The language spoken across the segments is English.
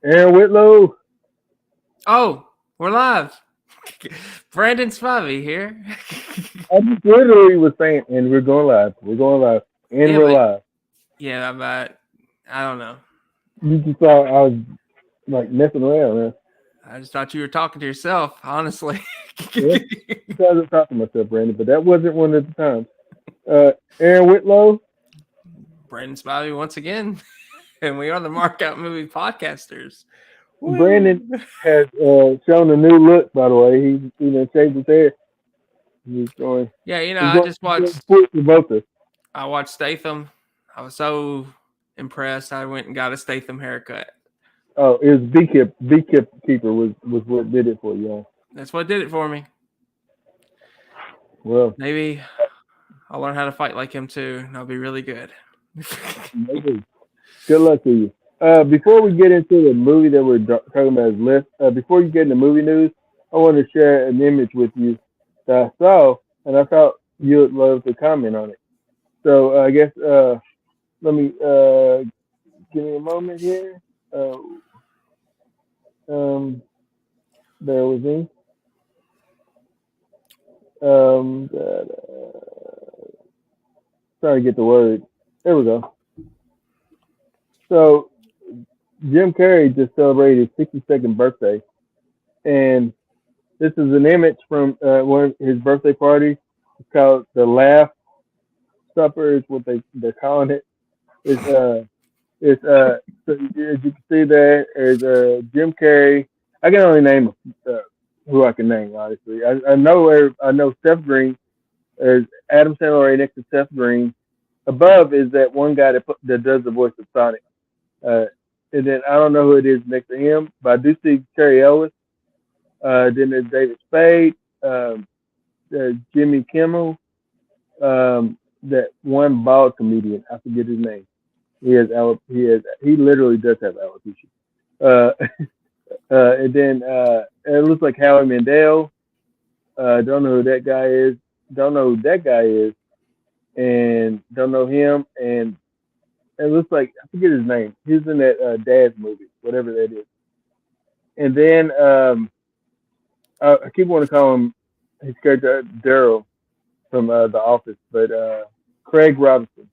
Aaron Whitlow. Oh, we're live. Brandon Spivey here. I just literally was saying, and we're going live. We're going live. And Yeah, we're but live. yeah, but I don't know. You just thought I was like messing around, man. I just thought you were talking to yourself, honestly. Yeah. Sometimes I talk to myself, Brandon, but that wasn't one of the times. Aaron Whitlow. Brandon Spivey once again, and we are the Markout Movie Podcasters. Brandon Woo! has shown a new look, by the way. He's shaved his hair. He's going. Yeah, He's I going. just He's going watched. sports for both us. I watched Statham. I was so impressed. I went and got a Statham haircut. Oh, it was beekeeper was what did it for you. All That's what did it for me. Well, Maybe I'll learn how to fight like him too, and I'll be really good. maybe. Good luck to you. Before we get into the movie that we're talking about, is list. Before you get into movie news, I want to share an image with you that I saw, and I thought you would love to comment on it. So I guess let me give me a moment here. Uh, um, bear with me. Um, Trying to get the word. There we go. So Jim Carrey just celebrated his 62nd birthday, and this is an image from one of his birthday party. It's called the Laugh Supper. Is what they're calling it. It's so as you can see there's Jim Carrey. I can only name who I can name. Honestly, I know Seth Green. There's Adam Sandler right next to Seth Green. Above is that one guy that does the voice of Sonic. Uh, and then I don't know who it is next to him, but I do see Terry Ellis. Then there's David Spade, Jimmy Kimmel, that one bald comedian. I forget his name. He literally does have alopecia. Uh, and then it looks like Howie Mandel. Don't know who that guy is. Don't know who that guy is, and don't know him. And it looks like I forget his name. He's in that Dad's movie, whatever that is. And then I keep wanting to call him his character Daryl from The Office, but Craig Robinson.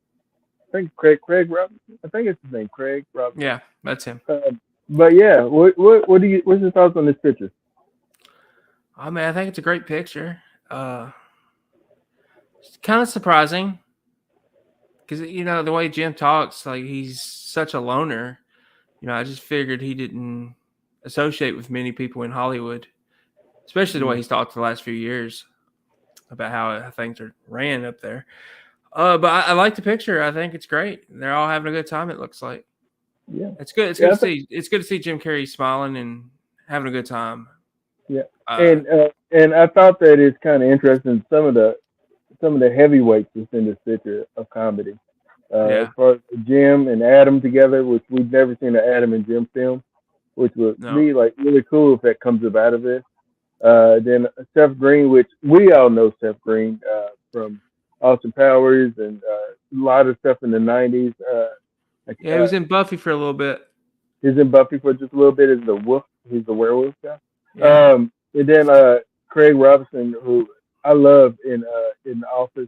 I think Craig Robinson. I think it's his name, Craig Robinson. Yeah, that's him. But yeah, what's your thoughts on this picture? Oh man, I think it's a great picture. It's kind of surprising because the way Jim talks, like he's such a loner. I just figured he didn't associate with many people in Hollywood, especially the way he's talked the last few years about how things are ran up there. But I like the picture. I think it's great. They're all having a good time. It looks like. Yeah, It's good. It's good to see. It's good to see Jim Carrey smiling and having a good time. Yeah, and I thought that it's kind of interesting some of the heavyweights that's in this picture of comedy. As far as Jim and Adam together, which we've never seen an Adam and Jim film, which would be like really cool if that comes up out of this. Then Seth Green, which we all know Seth Green from Austin Powers and a lot of stuff in the '90s. He was in Buffy for a little bit. He's in Buffy for just a little bit as the wolf. He's the werewolf guy. Yeah. And then Craig Robinson, who I love in The Office,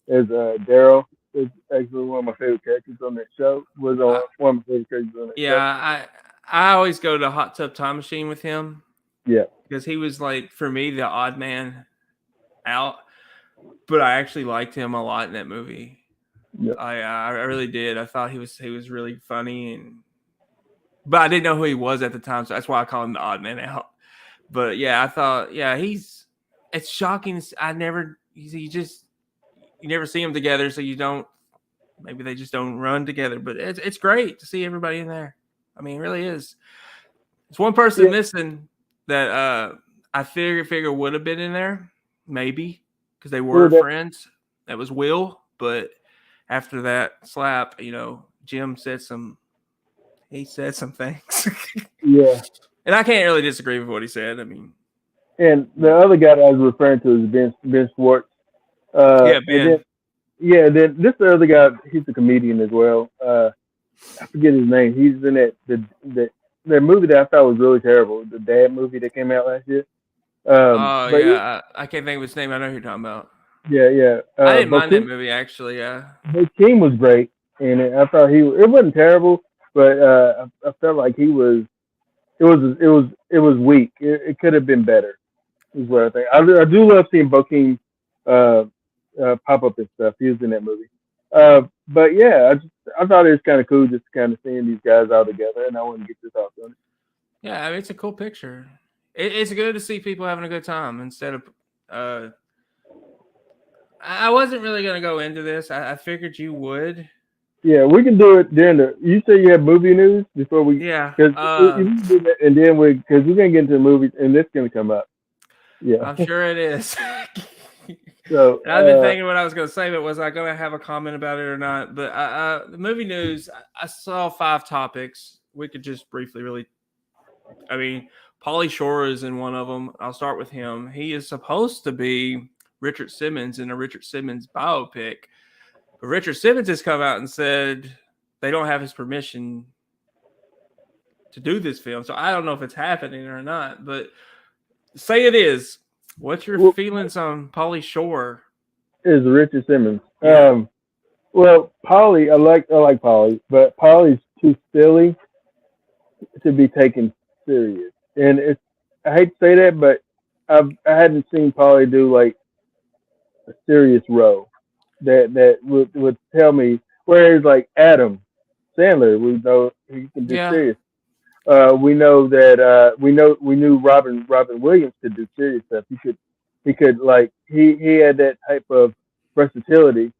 as Daryl. Is actually one of my favorite characters on that show. Was one of my favorite characters on that show. Yeah, I always go to Hot Tub Time Machine with him. Yeah. Because he was like, for me, the odd man out. But I actually liked him a lot in that movie. Yeah. I really did. I thought he was really funny, but I didn't know who he was at the time, so that's why I call him the odd man out. But yeah, I thought, it's shocking. You never see them together, so maybe they just don't run together. But it's great to see everybody in there. I mean, it really is. It's one person missing that I figure would have been in there, maybe, because they were friends. That was Will. But after that slap, Jim said some things. Yeah. And I can't really disagree with what he said. I mean. And the other guy that I was referring to is Ben Schwartz. Ben. Then this other guy, he's a comedian as well. I forget his name. He's in that that movie that I thought was really terrible, the Dad movie that came out last year. Oh But yeah, I can't think of his name. I know who you're talking about. yeah, yeah. I didn't mind that Bokeem, movie actually. Yeah, Bokeem was great, and I thought it wasn't terrible, but I felt like it was weak. It could have been better. Is what I think. I do love seeing Bokeem uh, pop up and stuff. He was in that movie. But yeah, I thought it was kind of cool just kind of seeing these guys all together, and I want to get your thoughts on it. yeah. I mean, it's a cool picture. It's good to see people having a good time instead of. Uh, I wasn't really gonna go into this. I figured you would. Yeah, we can do it during the. You say you have movie news before we, Yeah. because you can do that, and then because we're gonna get into the movies, and this gonna come up. Yeah. I'm sure it is. So I've been thinking what I was going to say, but was I going to have a comment about it or not? But the movie news, I saw 5 topics. We could just briefly, really. I mean, Pauly Shore is in one of them. I'll start with him. He is supposed to be Richard Simmons in a Richard Simmons biopic, but Richard Simmons has come out and said they don't have his permission to do this film. So I don't know if it's happening or not. But say it is. What's your feelings on Pauly Shore? Is Richard Simmons. Yeah. Well, Pauly, I like Pauly, but Pauly's too silly to be taken serious. And I hate to say that, but I hadn't seen Pauly do like a serious role that would tell me. Whereas like Adam Sandler, we know he can do serious. We know that we knew Robin Williams could do serious stuff. He could like he had that type of versatility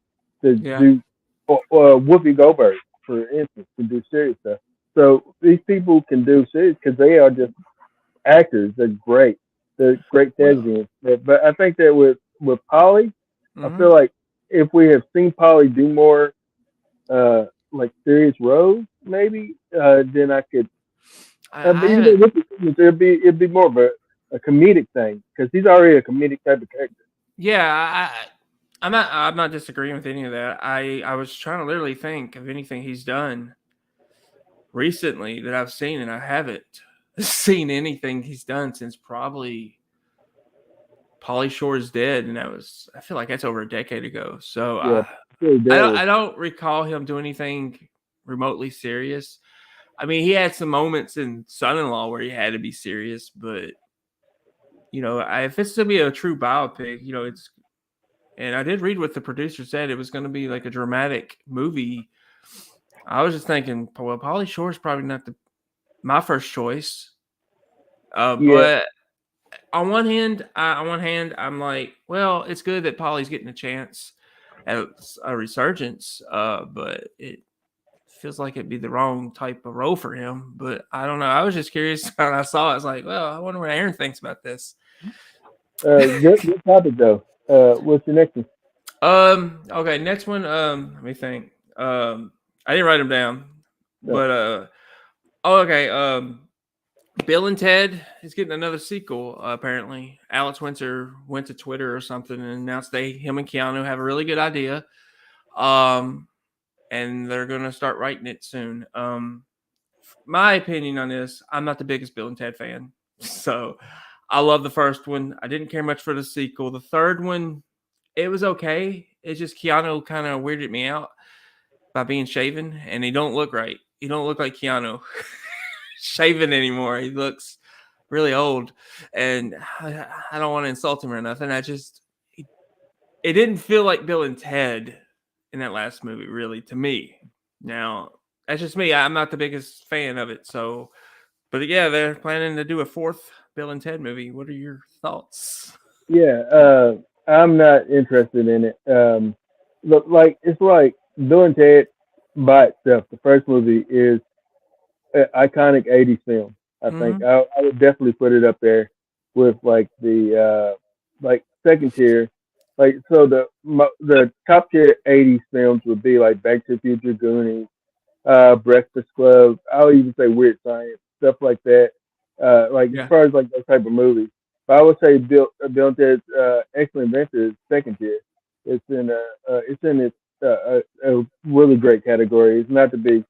to do. Or Whoopi Goldberg, for instance, can do serious stuff. So these people can do serious because they are just actors. They're great. They're great thespians. But I think that with Pauly, I feel like if we have seen Pauly do more like serious roles, maybe then I could. It'd be more of a comedic thing because he's already a comedic type of character. Yeah, I'm not disagreeing with any of that. I was trying to literally think of anything he's done recently that I've seen, and I haven't seen anything he's done since probably Pauly Shore is dead, and I feel like that's over a decade ago. So I don't recall him doing anything remotely serious. I mean, he had some moments in Son-in-Law where he had to be serious, but if it's to be a true biopic, it's. And I did read what the producer said. It was going to be like a dramatic movie. I was just thinking, well, Pauly Shore is probably not my first choice. But on one hand, I'm like, well, it's good that Pauly's getting a chance at a resurgence. But it feels like it'd be the wrong type of role for him. But I don't know. I was just curious when I saw it. I was like, well, I wonder what Aaron thinks about this. Good topic though. What's your next one? Okay, next one. Let me think. I didn't write them down, but okay. Bill and Ted is getting another sequel. Apparently, Alex Winter went to Twitter or something and announced him and Keanu have a really good idea. And they're gonna start writing it soon. My opinion on this, I'm not the biggest Bill and Ted fan, so. I love the first one. I didn't care much for the sequel. The third one, it was okay. It's just Keanu kind of weirded me out by being shaven, and he don't look right. He don't look like Keanu shaven anymore. He looks really old, and I don't want to insult him or nothing. It didn't feel like Bill and Ted in that last movie, really, to me. Now, that's just me. I'm not the biggest fan of it, so. But yeah, they're planning to do a 4th Bill and Ted movie. What are your thoughts? Yeah, I'm not interested in it. Look, like it's like Bill and Ted by itself. The first movie is an iconic '80s film. I think I would definitely put it up there with like the like second tier. Like so, the top tier '80s films would be like Back to the Future, Goonies, Breakfast Club. I'll even say Weird Science, stuff like that. As far as like those type of movies. But I would say Bill and Ted's Excellent Adventure is second tier. It's in a really great category. It's not to be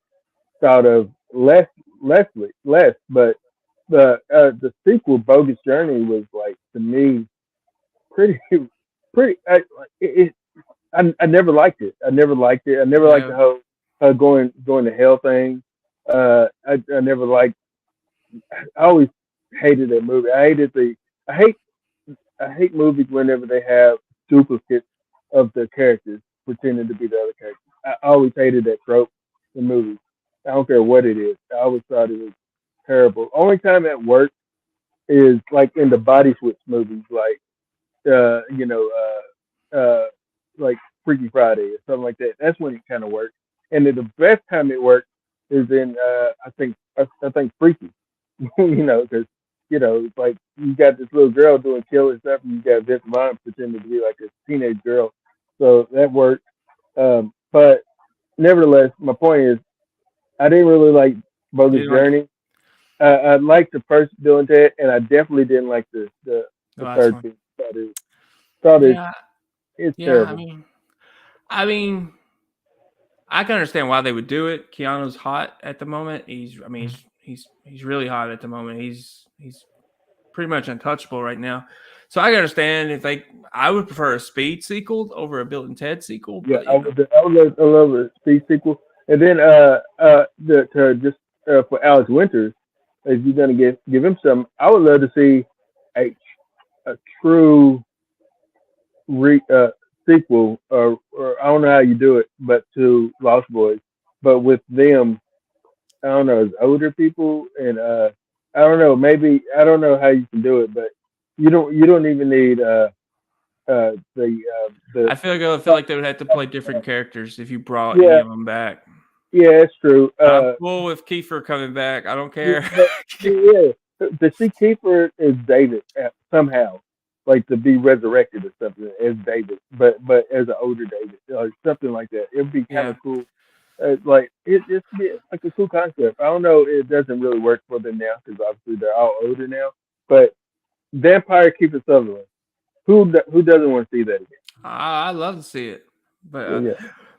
thought of less less, but the sequel, Bogus Journey, was like to me pretty pretty. I never liked it. I never liked it. I never liked the No. whole going to hell thing. I never liked. I always hated that movie. I hate I hate movies whenever they have duplicates of the characters pretending to be the other characters. I always hated that trope in movies. I don't care what it is. I always thought it was terrible. Only time it worked is like in the body switch movies, like uh, you know, like Freaky Friday or something like that. That's when it kind of worked. And then the best time it worked is in I think Freaky. Because it's like you got this little girl doing killer stuff, and you got Vince Vaughn pretending to be like a teenage girl. So that worked. But nevertheless, my point is, I didn't really like You Bogus didn't like Journey. I liked the first Bill and Ted, and I definitely didn't like the the last third one? thing. Thought Yeah, it's yeah. terrible. I mean, I can understand why they would do it. Keanu's hot at the moment. I mean, he's really hot at the moment. He's pretty much untouchable right now. So I can understand if they. I would prefer a Speed sequel over a Bill and Ted sequel, Yeah, but you know, I love a speed sequel. And then just for Alex Winters, if you're gonna give him some, I would love to see a a true sequel, or I don't know how you do it, but to Lost Boys, but with them, I don't know, as older people, and I don't know, maybe I don't know how you can do it, but you don't even need the I feel like they would have to play different characters if you brought any yeah, of them back. yeah, it's true. But I'm cool with Kiefer coming back. I don't Yeah, care. but yeah, the sea keeper is David somehow, like to be resurrected or something as David, but as an older David or something like that. It'd be kind Yeah. of cool. Like it's be like a cool concept. I don't know. It doesn't really work for them now because obviously they're all older now. But Vampire Keeper Sutherland, who doesn't want to see that again? I love to see it. But So, yeah,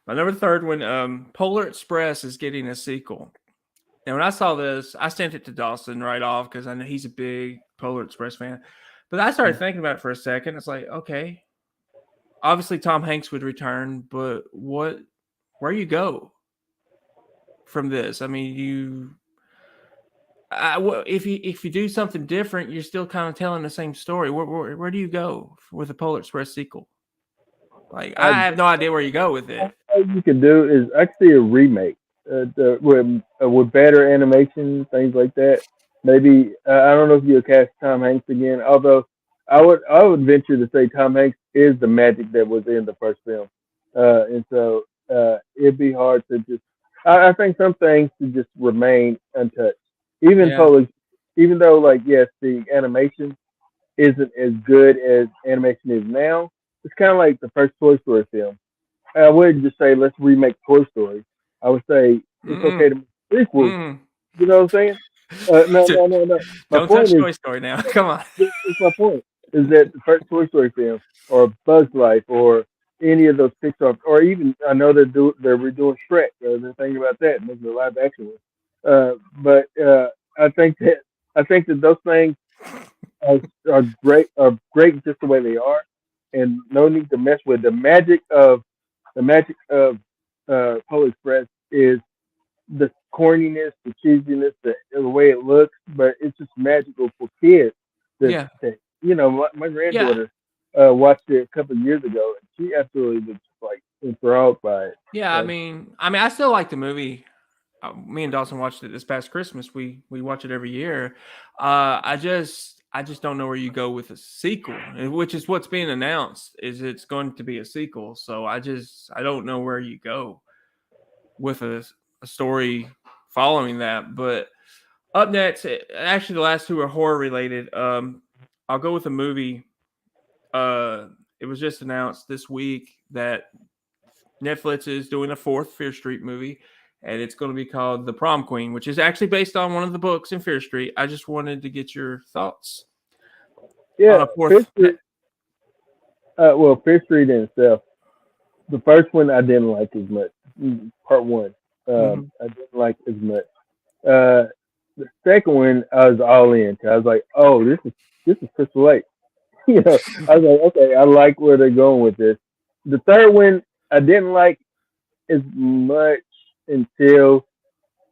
my number third one, Polar Express is getting a sequel. And when I saw this, I sent it to Dawson right off because I know he's a big Polar Express fan. But I started thinking about it for a second. It's like, okay, obviously Tom Hanks would return, but where you go from this? I mean, if you do something different, you're still kind of telling the same story. Where do you go with a Polar Express sequel? Like, I I have no idea where you go with it. all you can do is actually a remake with better animation, things like that. Maybe I don't know if you'll cast Tom Hanks again. Although I would venture to say Tom Hanks is the magic that was in the first film, and so it'd be hard to just. I think some things should just remain untouched. Even Yeah. Polish, even though like yes, the animation isn't as good as animation is now. It's kind of like the first Toy Story film. I wouldn't just say let's remake Toy Story. I would say it's Mm-mm. okay to make sequels. Mm. You know what I'm saying? No, no, no, no. My Don't point touch is, Toy Story now. Come on. it's my point is that the first Toy Story film, or Bug's Life, or any of those Pixar, or even I know they're redoing Shrek. They're thinking about that, making a live action one. But I think that those things are, are great just the way they are, and no need to mess with the magic of Polar Express is the corniness, the cheesiness, the way it looks, but it's just magical for kids. Yeah. My Yeah. granddaughter watched it a couple of years ago, and she absolutely was just like enthralled by it. Yeah. So, I still like the movie. Me and Dawson watched it this past Christmas. We watch it every year. I just don't know where you go with a sequel, which is what's being announced. Is it's going to be a sequel? So I don't know where you go with a story following that. But up next, actually, the last two are horror related. I'll go with a movie. It was just announced this week that Netflix is doing a fourth Fear Street movie, and it's going to be called The Prom Queen, which is actually based on one of the books in Fear Street. I just wanted to get your thoughts on yeah, a Fish fourth. Street. Fish Street in itself. The first one I didn't like as much. Part one, Mhm. I didn't like as much. Uh, The second one, I was all in. 'Cause I was like, oh, this is Crystal Lake. I was like, okay, I like where they're going with this. The third one, I didn't like as much until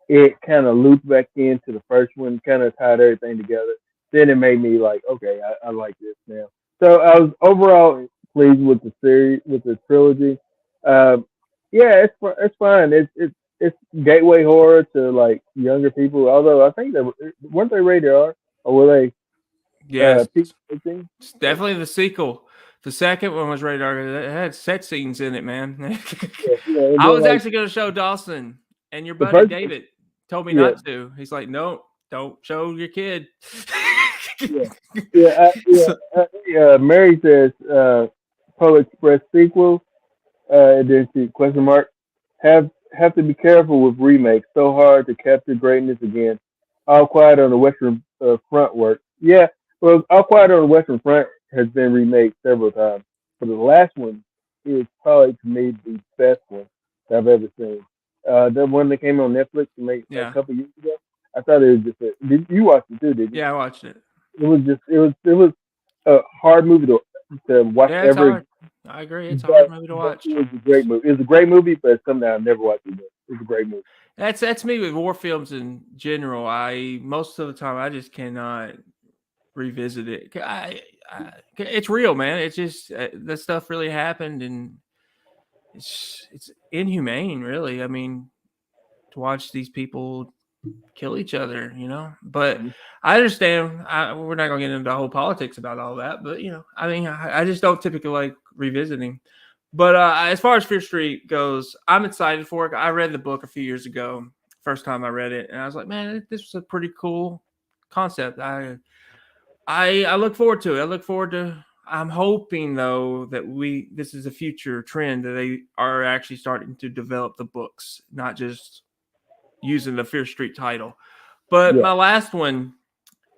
it kind of looped back into the first one, kind of tied everything together. Then it made me like, okay, I like this now. So I was overall pleased with the series, with the trilogy. Um, yeah, it's fine. It's gateway horror to like younger people. Although I think they weren't they rated R or were they Yes, PG-13? it's definitely the sequel. The second one was rated R. It had sex scenes in it, man. Yeah, yeah. And I then was like actually going to show Dawson, and your the buddy first, David told me yeah, not to. He's like, no, don't show your kid. yeah, yeah, So- Mary says Polar Express sequel. And then she question mark have to be careful with remakes. So hard to capture greatness again. All Quiet on the Western Front work. Yeah, well, All Quiet on the Western Front has been remade several times, but the last one is probably to me the best one that I've ever seen. The one that came on Netflix a yeah, couple years ago. I thought it was just did you watch it too? Did you? yeah, I watched it. It was just it was a hard movie to watch Yeah, it's ever hard. again. I agree. It's a hard But, movie to but watch. it was a great movie. It was a great movie, but it's something I never watched again. It was a great movie. That's me with war films in general. I most of the time I just cannot revisit it. It's real, man. It's just that stuff really happened, and it's inhumane, really. I mean, to watch these people kill each other, But Mhm. I understand. We're not gonna get into the whole politics about all that, but I mean, I just don't typically like revisiting. But as far as Fear Street goes, I'm excited for it. I read the book a few years ago, first time I read it, and I was like, man, this was a pretty cool concept. I look forward to it. I look forward to. I'm hoping though that this is a future trend that they are actually starting to develop the books, not just using the Fear Street title. But Yeah. my last one,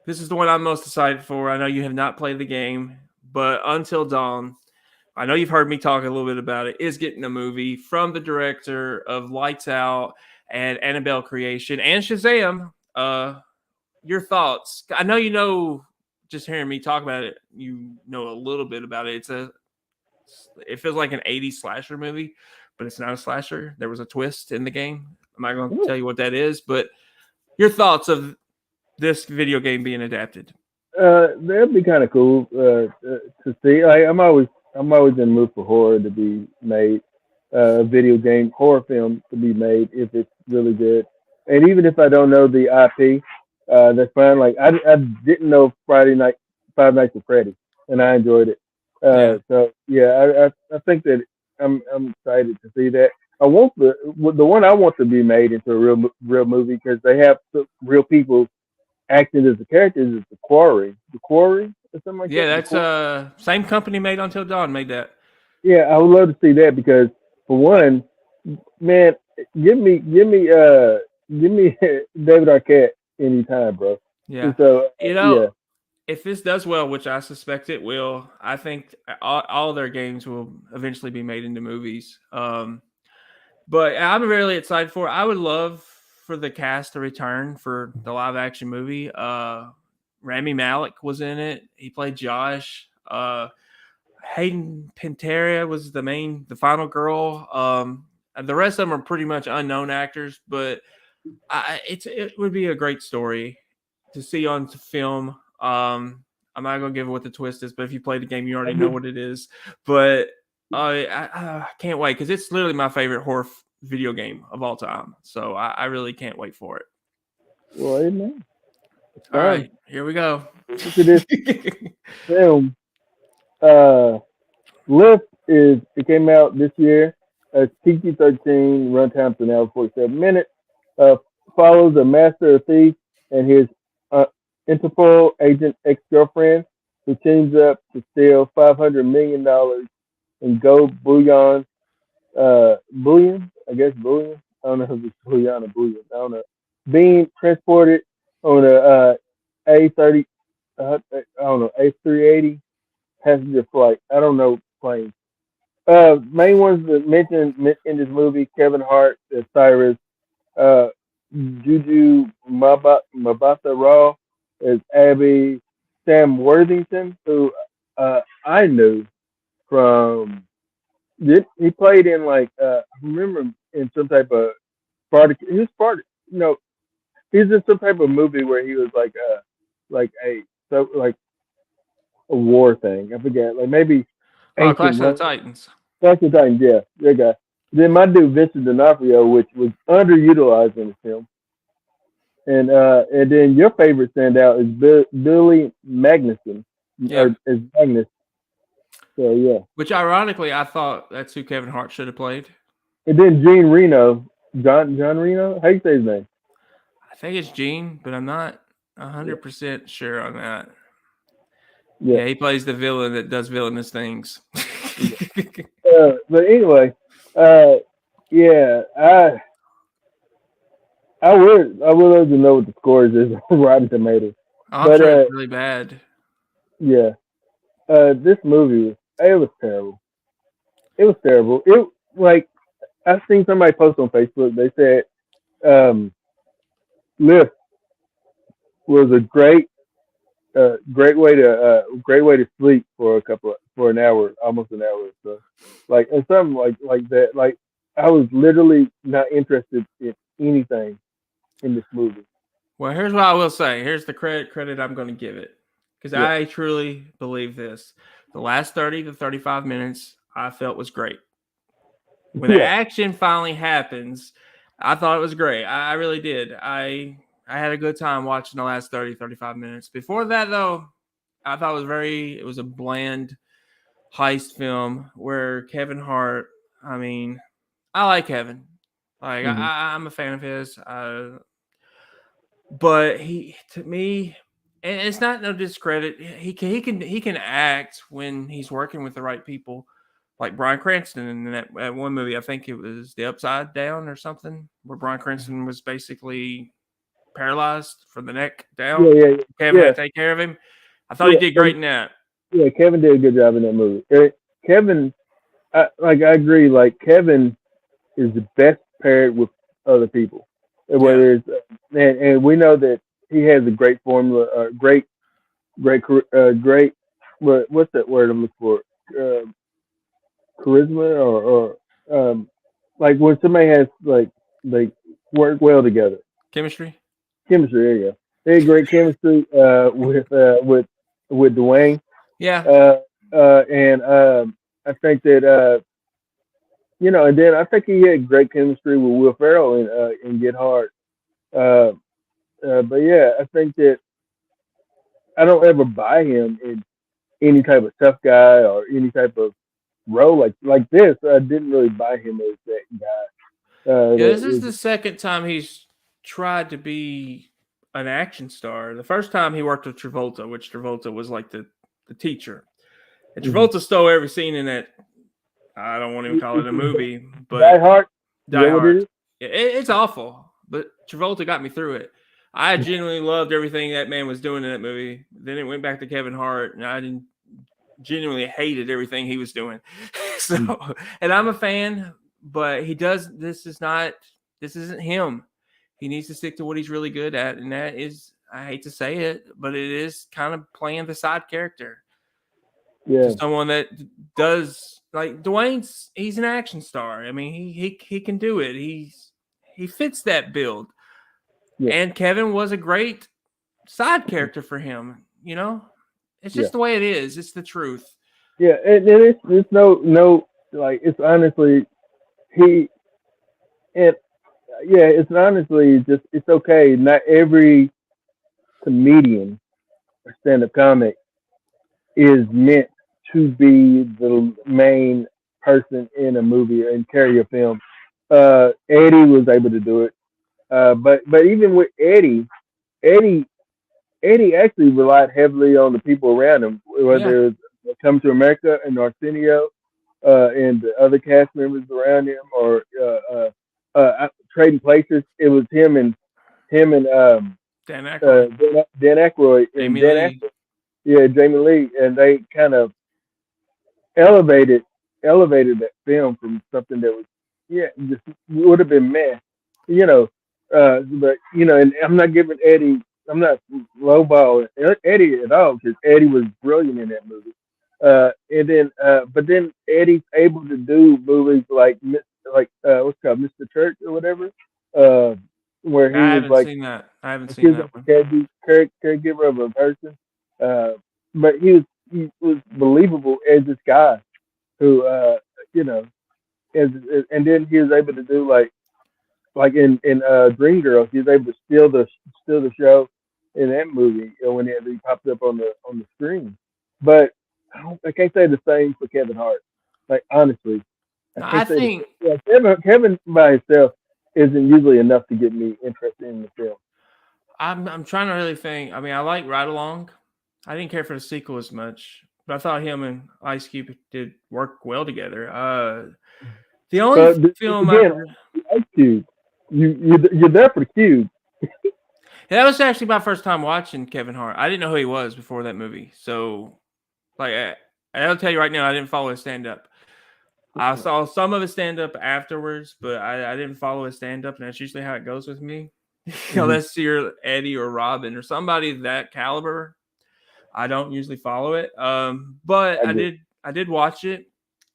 this is the one I'm most excited for. I know you have not played the game, but Until Dawn, I know you've heard me talk a little bit about it, is getting a movie from the director of Lights Out and Annabelle Creation and Shazam. Your thoughts? I know just hearing me talk about it, you know a little bit about it. It feels like an 80s slasher movie, but it's not a slasher. There was a twist in the game. I'm not going to tell you what that is, but your thoughts of this video game being adapted? That'd be kind of cool to see. I'm always in the mood for horror to be made. Video game horror film to be made if it's really good. And even if I don't know the IP, that's fine. Like I didn't know Five Nights at Freddy, and I enjoyed it. Yeah. So yeah, I think that I'm excited to see that. I want the one I want to be made into a real movie because they have real people acting as the characters is the quarry or something like Yeah, that. that's same company made Until Dawn made that. Yeah, I would love to see that because for one, man, give me David Arquette anytime, bro. Yeah. And so yeah, If this does well, which I suspect it will, I think all their games will eventually be made into movies. But I'm really excited for it. I would love for the cast to return for the live action movie. Rami Malek was in it. He played Josh. Hayden Panettiere was the final girl. And the rest of them are pretty much unknown actors, but it would be a great story to see on film. I'm not gonna give what the twist is, but if you play the game, you already know what it is. But I can't wait because it's literally my favorite horror video game of all time. So I really can't wait for it. well, amen. It's All fine. right, here we go. Look at this film. Uh, Lift it came out this year. It's PG-13, runtime's an hour 47 minutes. Uh, Follows a master of thieves and his uh, Interpol agent ex-girlfriend who teams up to steal $500 million in gold bullion. Bullion, I guess bullion. I don't know if it's bullion or bullion. I don't know. Being transported on a A30, I don't know, A380 passenger flight. I don't know planes. Main ones that mentioned in this movie: Kevin Hart as Cyrus, uh, Juju Mabasa Raw as Abby, Sam Worthington, who I knew from he played in like I remember in some type of Spartacus. He was Spartacus, you know, he's in some type of movie where he was like a so like a war thing. I forget, like maybe Oh, ancient Clash of Rome. the Titans. That's the time, yeah, that guy. Then my dude Vincent D'Onofrio, which was underutilized in the film, and then your favorite standout is Billy Magnuson, Yeah. or is Magnus. So yeah, Which ironically, I thought that's who Kevin Hart should have played. and then Gene Reno, John Reno. How you say his name? I think it's Gene, but I'm not Yeah, 100% sure on that. yeah. Yeah, he plays the villain that does villainous things. Yeah. But anyway, uh, yeah, I would love to know what the scores is on Rotten Tomatoes. I'm But sure it's really bad. yeah, this movie was terrible. It was terrible. It like I seen somebody post on Facebook. They said Lyft was a great way to sleep for an hour, almost an hour or so. Like and something like that. Like I was literally not interested in anything in this movie. Well, here's what I will say. Here's the credit I'm going to give it. Because Yeah, I truly believe this. The last 30 to 35 minutes I felt was great. When the yeah, action finally happens, I thought it was great. I really did. I had a good time watching the last 30, 35 minutes. Before that, though, I thought it was a bland heist film where Kevin Hart, I mean, I like Kevin. Like, hmm I'm a fan of his. But to me, and it's not no discredit. He can act when he's working with the right people, like Bryan Cranston in that one movie. I think it was The Upside Down or something, where Bryan Cranston was basically paralyzed from the neck yeah, down. yeah, Kevin yeah, had to take care of him. I thought he yeah. did great And in that. yeah, Kevin did a good job in that movie. Kevin, I agree. Like Kevin is the best paired with other people. And Yeah, whether it's and we know that he has a great formula, great. What's that word I'm looking for? Uh, Charisma or like when somebody has like work well together. chemistry. Chemistry. There you go. They had great chemistry with Dwayne. Yeah, Uh, and I think that and then I think he had great chemistry with Will Ferrell and Get Hard. Uh, but yeah, I think that I don't ever buy him in any type of tough guy or any type of role like this. I didn't really buy him as that guy. yeah. That This is is, the second time he's tried to be an action star. The first time he worked with Travolta, which Travolta was like the teacher. And mhm. Travolta stole every scene in that. I don't want to even call it a movie, Die but Hard. Is Die that what it Hard. is? It's awful, but Travolta got me through it. I genuinely loved everything that man was doing in that movie. Then it went back to Kevin Hart, and I didn't genuinely hated everything he was doing. So, Mhm. and I'm a fan, but he does. This isn't him. He needs to stick to what he's really good at, and that is, I hate to say it, but it is kind of playing the side character to Yeah, someone that does like Dwayne's. He's an action star. I mean, he can do it. He fits that build. yeah, And Kevin was a great side character for him. It's yeah, just the way it is. It's the truth. yeah. And it's no like it's honestly he and yeah, it's honestly just it's okay. Not every comedian or stand up comic is meant to be the main person in a movie and carry a film. Eddie was able to do it, but even with Eddie Eddie actually relied heavily on the people around him, Yeah. whether it's Come to America and Arsenio and the other cast members around him, or Trading Places. It was him and Dan Aykroyd, Dan Aykroyd and Jamie Dan Lee. Aykroyd, yeah, Jamie Lee, and they kind of elevated elevated that film from something that was just would have been meh, you know. But and I'm not giving Eddie. I'm not lowballing Eddie at all because Eddie was brilliant in that movie. But then Eddie's able to do movies like what's it called Mr. Church or whatever, uh, where he I was haven't like seen that. I haven't he seen was that like one. caregiver of a person. Uh, but he was believable as this guy who you know as and then he was able to do like in Dreamgirls, he was able to steal the show in that movie when he popped up on the screen. But I can't say the same for Kevin Hart. Like honestly, I No, I can't say the think same. Yeah, Kevin by himself isn't usually enough to get me interested in the film. I'm trying to really think. I mean, I like Ride Along. I didn't care for the sequel as much, but I thought him and Ice Cube did work well together. The only But film again, Ice Cube, you're there for the cube. that was actually my first time watching Kevin Hart. I didn't know who he was before that movie, so like I'll tell you right now, I didn't follow his stand up. I saw some of his stand up afterwards, but I didn't follow his stand up, and that's usually how it goes with me. Mhm. Unless you're Eddie or Robin or somebody that caliber, I don't usually follow it. But I I agree. did watch it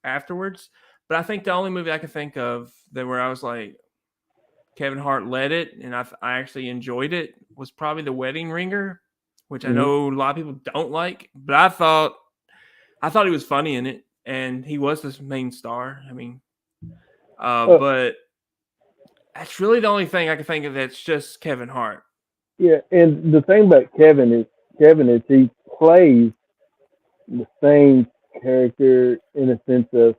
afterwards. But I think the only movie I can think of that where I was like Kevin Hart led it and I actually enjoyed it was probably The Wedding Ringer, which I Hmm. know a lot of people don't like, but I thought he was funny in it and he was the main star. I mean, Uh, but that's really the only thing I can think of that's just Kevin Hart. yeah, and the thing about Kevin is he plays the same character in a sense of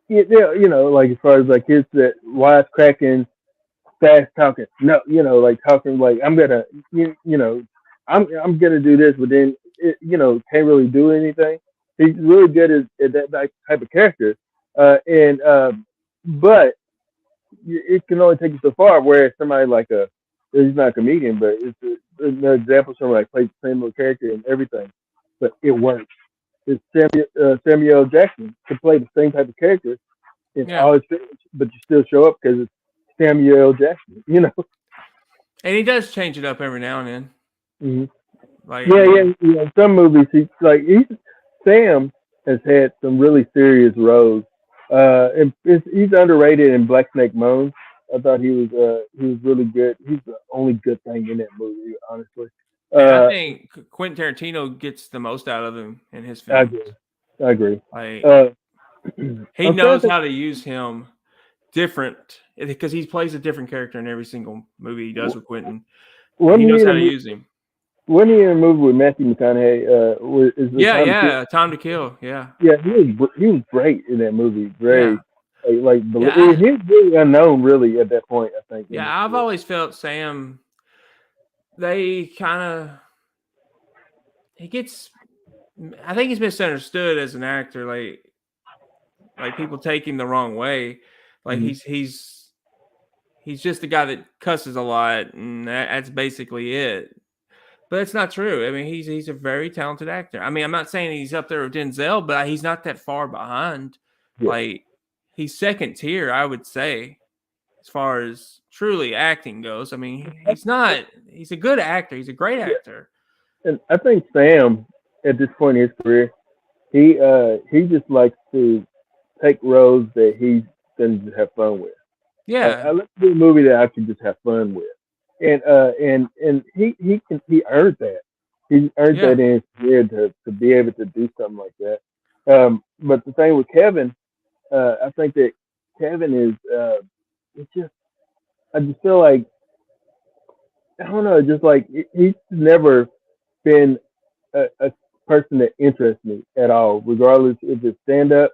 like as far as like his that wisecracking, fast talking. No, like talking like I'm gonna I'm gonna do this, but then can't really do anything. He's really good at that type of character, and but it can only take you so far. Whereas somebody like he's not a comedian, but an example of someone like plays the same little character and everything, but it works. It's Samuel Jackson to play the same type of character in Yeah. all his films, but you still show up because it's Samuel Jackson. And he does change it up every now and then. Hmm. Like, I Yeah, mean, yeah, yeah. Some movies, Sam has had some really serious roles. He's underrated in Black Snake Moan. I thought he was really good. He's the only good thing in that movie, honestly. and I Uh, think Quentin Tarantino gets the most out of him in his I films. agree. I agree. Like, Uh, he I'm trying knows to think. how to use him different because he plays a different character in every single movie he does with Quentin. He Wasn't he knows in how a to movie? use him. Wasn't he in a movie with Matthew McConaughey? Is the Yeah, time to kill? yeah. Time to Kill. Yeah, Yeah, he was great in that movie. yeah, Very yeah. he was really unknown really at that point. I think in his I've career. always felt Sam. They kind of he gets. I think he's misunderstood as an actor. Like people take him the wrong way. Like Hmm. he's just a guy that cusses a lot, and that's basically it. But it's not true. I mean, he's a very talented actor. I mean, I'm not saying he's up there with Denzel, but he's not that far behind. Yeah, Like he's second tier, I would say, as far as truly acting goes. I mean, he's not. He's a good actor. He's a great yeah, actor. and I think Sam at this point in his career, he just likes to take roles that he's gonna just have fun with. Like Yeah, let's do a movie that I can just have fun with, and he earned that. He earned yeah. that in his career to be able to do something like that. But the thing with Kevin, I think that Kevin is it's just I just feel like I don't know, just like he's never been a person that interests me at all, regardless if it's stand up.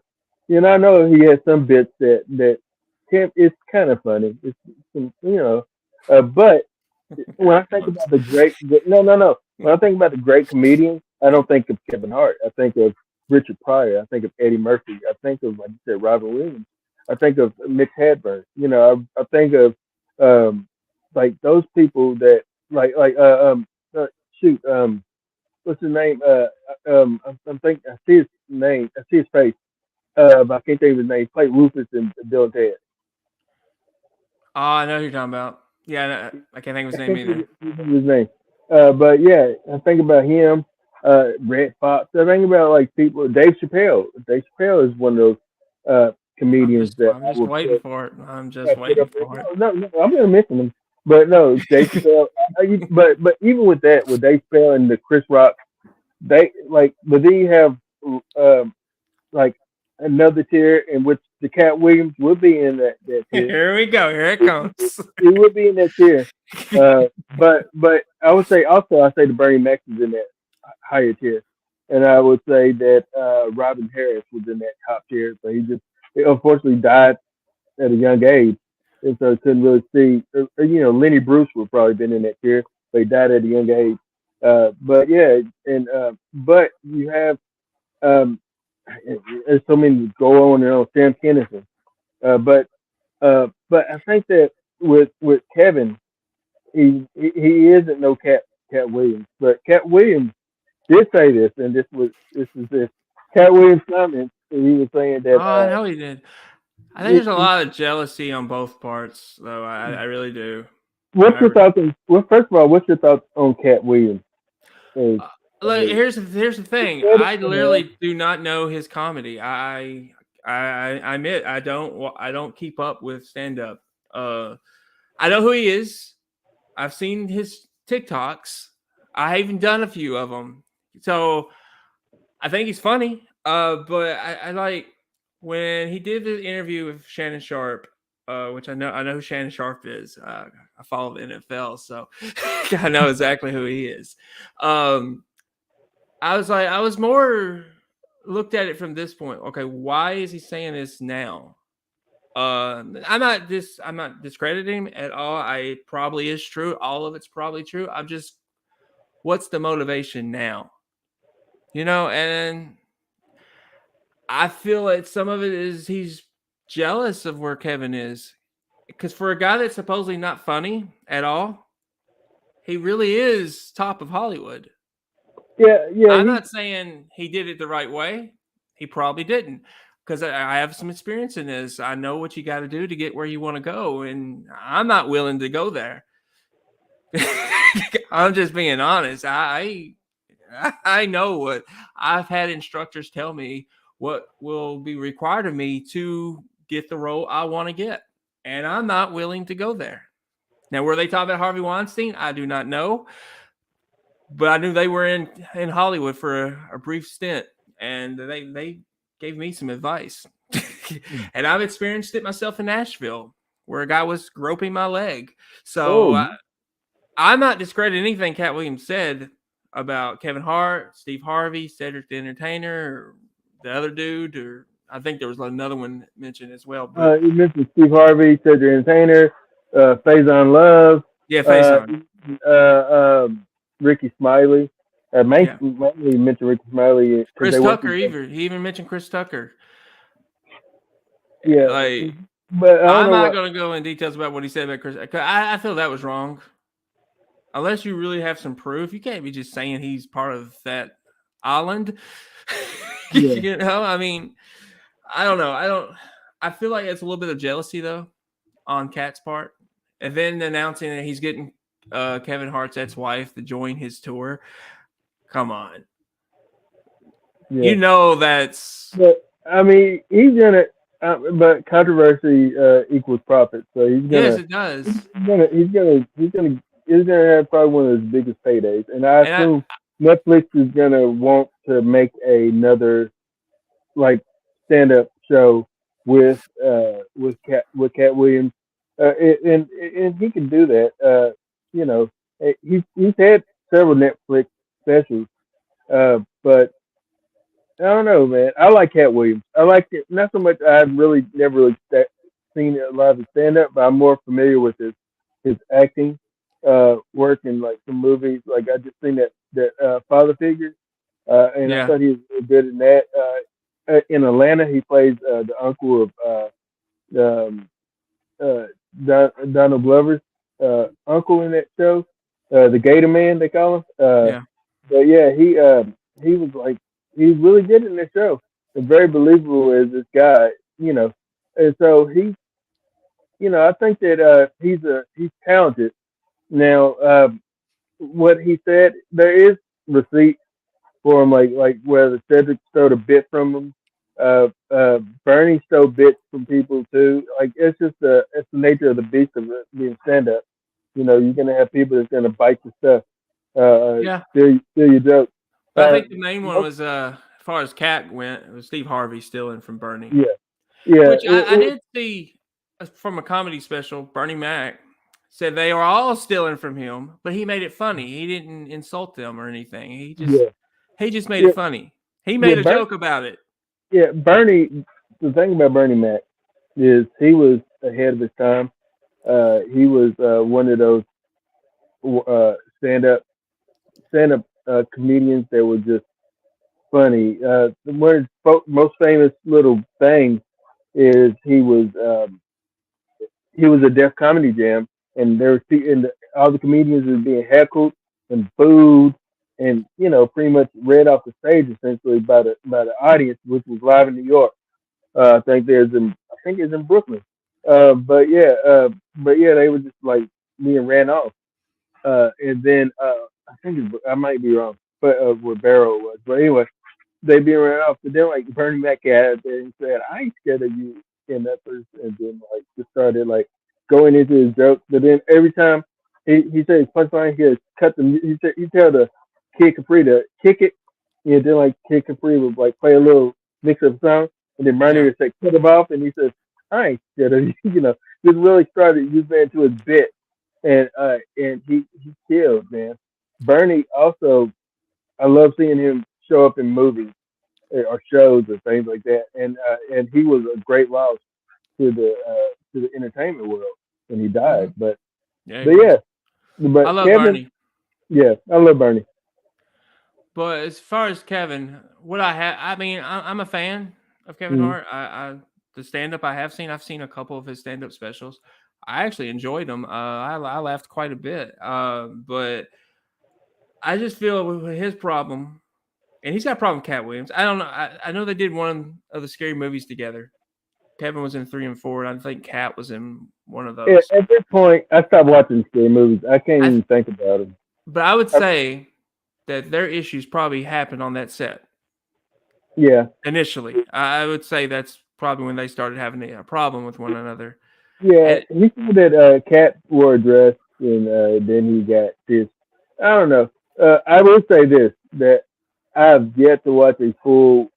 I know he has some bits that it's kind of funny. It's but when I think about no. When I think about the great comedians, I don't think of Kevin Hart. I think of Richard Pryor. I think of Eddie Murphy. I think of, like you said, Robin Williams. I think of Mitch Hedberg. I think of um, like those people that uh, shoot what's his name? I'm thinking I see his name. I see his face. But I can't think of his name. He played Rufus in Bill and Ted. Oh, I know who you're talking about. Yeah, I can't think of his name either. His name. But yeah, I think about him. Red Fox. I think about like people. Dave Chappelle. Dave Chappelle is one of those comedians that I'm I just would waiting for it. I'm just put waiting up there. for it. No, I'm gonna mention him. But no, Dave Chappelle. But even with that, with Dave Chappelle and the Chris Rock, they like. But then you have like another tier in which the Cat Williams would be in that tier. Here we go. Here it He, comes. he would be in that tier. But I would say also I say the Bernie Mac is in that higher tier, and I would say that Robin Harris was in that top tier. So he unfortunately died at a young age, and so couldn't really see. Lenny Bruce would probably been in that tier, but he died at a young age. But yeah, and but you have um, there's so many to go on and on. Sam Kinison, but I think that with Kevin, he isn't no Cat Williams, but Cat Williams did say this, and this Cat Williams comments, and he was saying Oh, that I know he did. I think there's it, a lot of jealousy on both parts, though. I really do. what's your thoughts on well, first of all, what's your thoughts on Cat Williams? As, Look, as here's the thing. I literally do not know his comedy. I admit I don't keep up with stand up. I know who he is. I've seen his TikToks. I even done a few of them. So I think he's funny. But I like when he did the interview with Shannon Sharp, which I know who Shannon Sharp is. I follow the NFL, so I know exactly who he is. I was more looked at it from this point. Okay, why is he saying this now? I'm not discrediting him at all. I probably is true. All of it's probably true. I'm just, what's the motivation now? And I feel like some of it is he's jealous of where Kevin is. Because for a guy that's supposedly not funny at all, he really is top of Hollywood. yeah, I'm not saying he did it the right way. He probably didn't. Because I have some experience in this. I know what you got to do to get where you want to go. And I'm not willing to go there. I'm just being honest. I know what I've had instructors tell me what will be required of me to get the role I want to get. And I'm not willing to go there. Now, were they talking about Harvey Weinstein? I do not know. But I knew they were in Hollywood for a brief stint. And they gave me some advice. And I've experienced it myself in Nashville, where a guy was groping my leg. So I'm not discrediting anything Cat Williams said about Kevin Hart, Steve Harvey, Cedric the Entertainer, or the other dude, or I think there was another one mentioned as well. But you mentioned Steve Harvey, Cedric the Entertainer, Faison Love, yeah, Faison. Ricky Smiley. Mainly mentioned Ricky Smiley. Chris Tucker, he even mentioned Chris Tucker. Yeah, but I'm not going to go in details about what he said about Chris. I feel that was wrong. Unless you really have some proof, you can't be just saying he's part of that island. Yeah. I mean, I don't know. I feel like it's a little bit of jealousy though on Cat's part, and then announcing that he's getting Kevin Hart's ex-wife to join his tour. Come on, that's. But I mean, he's gonna. But controversy equals profit, so he's gonna. Yes, it does. He's gonna have probably one of his biggest paydays, and I assume Netflix is gonna want to make another like stand-up show with Cat Williams, and he can do that. He's had several Netflix specials, but I don't know, man. I like Cat Williams. I like it not so much. I've really never really seen a lot of his stand-up, but I'm more familiar with his acting work in like some movies. Like I just seen that Father Figure, and I thought he was really good in that. In Atlanta, he plays the uncle of Donald Glover's uncle in that show, the Gator Man they call him. But yeah, he was like he's really good in this show. And very believable as this guy, and so he I think that he's talented. Now, what he said, there is receipts for him, like where the Cedric stole a bit from him. Bernie stole bits from people too. Like it's the nature of the beast of being stand up. You're gonna have people that's gonna bite your stuff, Yeah, steal your jokes. but I Uh, think the main one was as far as Cat went, it was Steve Harvey stealing from Bernie, yeah, yeah, which I did see from a comedy special. Bernie Mac said they were all stealing from him, but he made it funny. He didn't insult them or anything. yeah, He just made yeah, it funny. He yeah. made a joke about it. Bernie. The thing about Bernie Mac is he was ahead of his time. He was one of those stand up comedians that were just funny. One of his most famous little things is he was a Def Comedy Jam, and all the comedians were being heckled and booed, and pretty much read off the stage essentially by the audience, which was live in New York. I think it's in Brooklyn. But yeah, they were just like being ran off. And then I might be wrong, but where Barrow was. But anyway, they being ran off. But then like Bernie Mac got out there and said, "I ain't scared of you," in that person, and then like just started like going into his jokes. But then every time he said his punchline, he would cut the. He tell the Kid Capri to kick it, and then like Kid Capri would like play a little mix of song, and then Bernie Yeah, would say cut him off, and he says, "I ain't scared of you," just really started using that into his bit, and he killed, man. Bernie also, I love seeing him show up in movies or shows or things like that, and he was a great loss to the entertainment world when he hmm died. But yeah, he but was. yeah, I but love Kevin, Bernie. yeah, I love Bernie. But as far as Kevin, what I have, I mean, I'm a fan of Kevin Mm-hmm. Hart. The stand up I've seen a couple of his stand up specials. I actually enjoyed them. I laughed quite a bit. But I just feel with his problem, and he's got a problem with Cat Williams. I don't know. I know they did one of the scary movies together. Kevin was in 3 and 4, and I think Cat was in one of those. At this point, I stopped watching scary movies. I can't I, even think about them. but I would I, say that their issues probably happened on that set. yeah, Initially, I would say that's probably when they started having a problem with one another. yeah. And He said that Cat wore a dress, and then he got this. I don't know. I will say this that I've yet to watch a full.